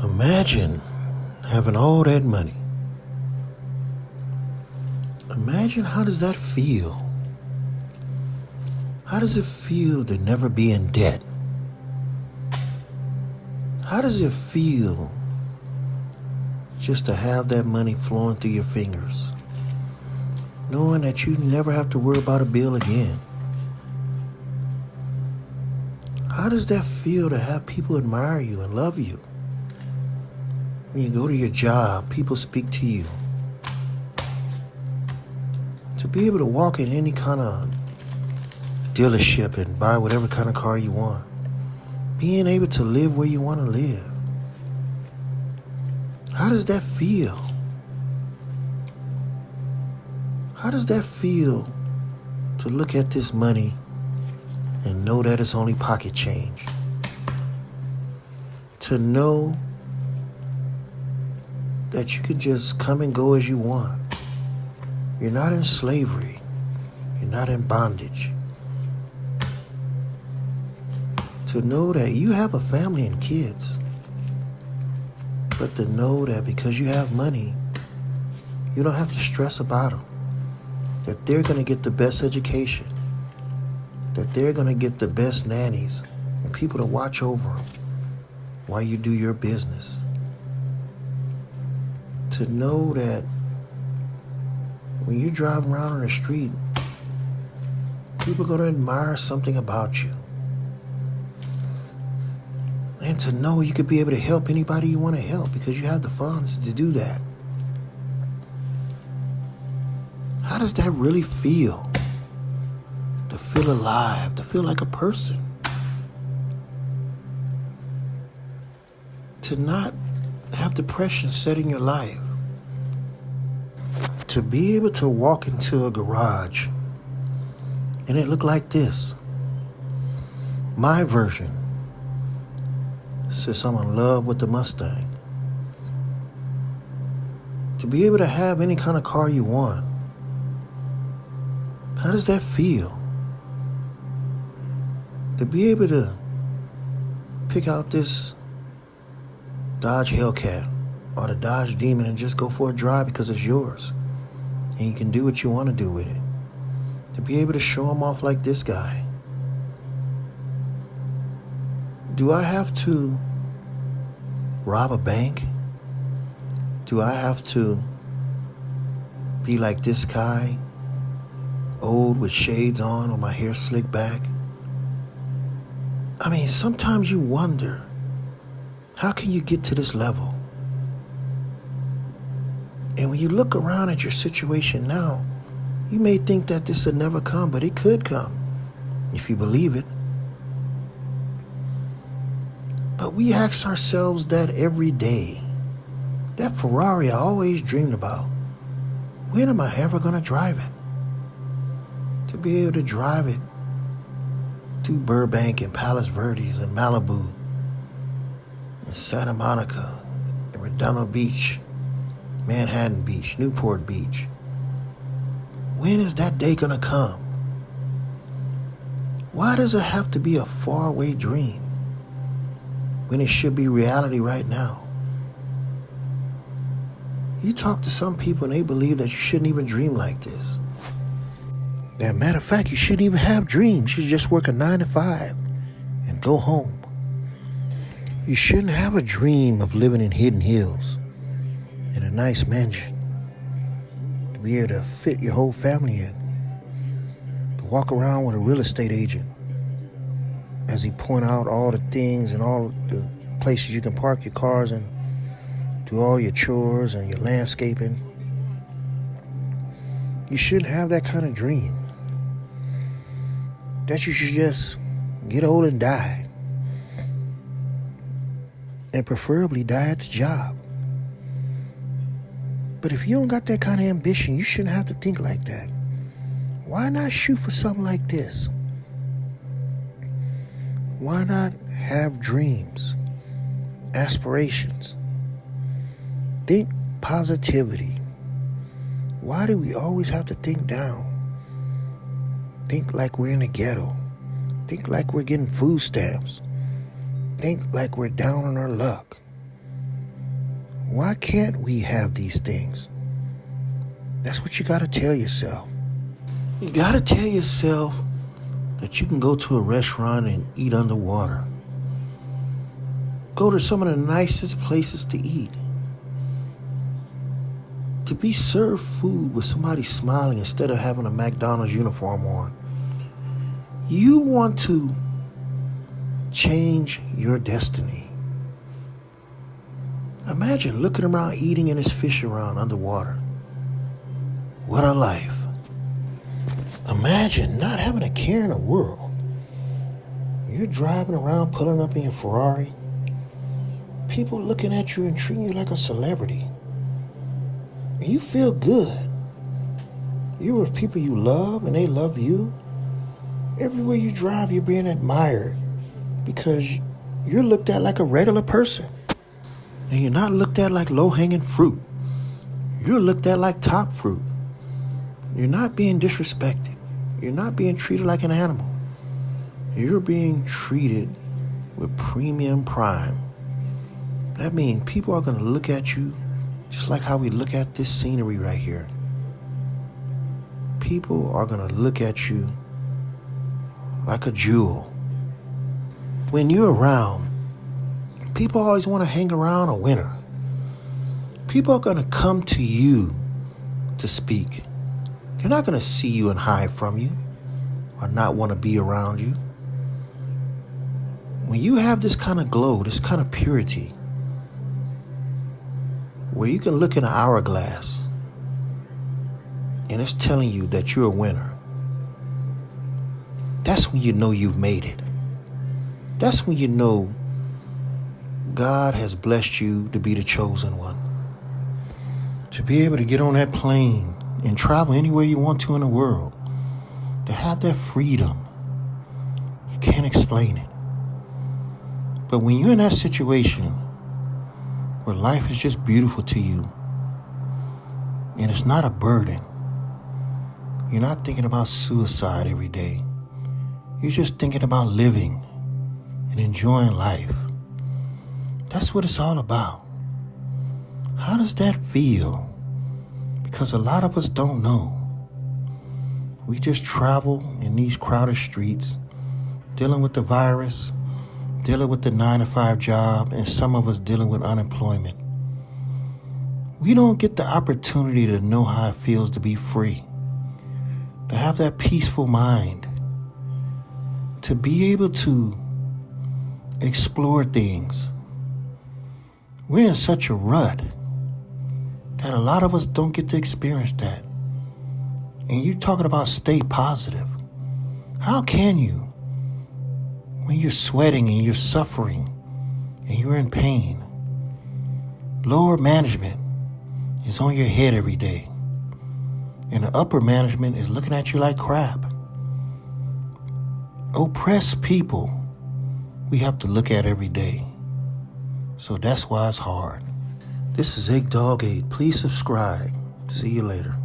Imagine having all that money. Imagine how does that feel? How does it feel to never be in debt? How does it feel just to have that money flowing through your fingers, knowing that you never have to worry about a bill again? How does that feel to have people admire you and love you? When you go to your job, people speak to you. To be able to walk in any kind of dealership and buy whatever kind of car you want. Being able to live where you want to live. How does that feel? How does that feel to look at this money and know that it's only pocket change? To know that you can just come and go as you want. You're not in slavery. You're not in bondage. To know that you have a family and kids. But to know that because you have money, you don't have to stress about them. That they're going to get the best education. That they're going to get the best nannies and people to watch over them while you do your business. To know that when you're driving around on the street, people are going to admire something about you. And to know you could be able to help anybody you want to help because you have the funds to do that. How does that really feel? To feel alive, to feel like a person. To not have depression set in your life. To be able to walk into a garage and it look like this. My version says I'm in love with the Mustang. To be able to have any kind of car you want. How does that feel? To be able to pick out this Dodge Hellcat or the Dodge Demon and just go for a drive because it's yours. And you can do what you want to do with it. To be able to show them off like this guy. Do I have to rob a bank? Do I have to be like this guy? Old with shades on or my hair slicked back? I mean, sometimes you wonder, how can you get to this level? And when you look around at your situation now, you may think that this will never come, but it could come, if you believe it. But we ask ourselves that every day. That Ferrari I always dreamed about, when am I ever going to drive it? To be able to drive it to Burbank and Palos Verdes and Malibu and Santa Monica and Redondo Beach, Manhattan Beach, Newport Beach. When is that day gonna come? Why does it have to be a faraway dream when it should be reality right now? You talk to some people and they believe that you shouldn't even dream like this. As a matter of fact, you shouldn't even have dreams. You should just work a 9 to 5 and go home. You shouldn't have a dream of living in Hidden Hills in a nice mansion, to be able to fit your whole family in, to walk around with a real estate agent as he point out all the things and all the places you can park your cars and do all your chores and your landscaping. You shouldn't have that kind of dream. That you should just get old and die. And preferably die at the job. But if you don't got that kind of ambition, you shouldn't have to think like that. Why not shoot for something like this? Why not have dreams, aspirations? Think positivity. Why do we always have to think down? Think like we're in the ghetto. Think like we're getting food stamps. Think like we're down on our luck. Why can't we have these things? That's what you got to tell yourself. You got to tell yourself that you can go to a restaurant and eat underwater. Go to some of the nicest places to eat. To be served food with somebody smiling instead of having a McDonald's uniform on. You want to change your destiny. Imagine looking around eating and there's fish around underwater. What a life. Imagine not having a care in the world. You're driving around, pulling up in your Ferrari. People looking at you and treating you like a celebrity. And you feel good. You're with people you love and they love you. Everywhere you drive, you're being admired because you're looked at like a regular person. And you're not looked at like low-hanging fruit. You're looked at like top fruit. You're not being disrespected. You're not being treated like an animal. You're being treated with premium prime. That means people are going to look at you just like how we look at this scenery right here. People are going to look at you like a jewel. When you're around, people always want to hang around a winner. People are going to come to you to speak. They're not going to see you and hide from you or not want to be around you. When you have this kind of glow, this kind of purity, where you can look in an hourglass and it's telling you that you're a winner, that's when you know you've made it. That's when you know God has blessed you to be the chosen one. To be able to get on that plane and travel anywhere you want to in the world. To have that freedom. You can't explain it. But when you're in that situation where life is just beautiful to you and it's not a burden, you're not thinking about suicide every day. You're just thinking about living and enjoying life. That's what it's all about. How does that feel? Because a lot of us don't know. We just travel in these crowded streets, dealing with the virus, dealing with the 9-to-5 job, and some of us dealing with unemployment. We don't get the opportunity to know how it feels to be free, to have that peaceful mind, to be able to explore things. We're in such a rut that a lot of us don't get to experience that. And you're talking about stay positive. How can you when you're sweating and you're suffering and you're in pain? Lower management is on your head every day. And the upper management is looking at you like crap. Oppressed people we have to look at every day. So that's why it's hard. This is Akdog 8. Please subscribe. See you later.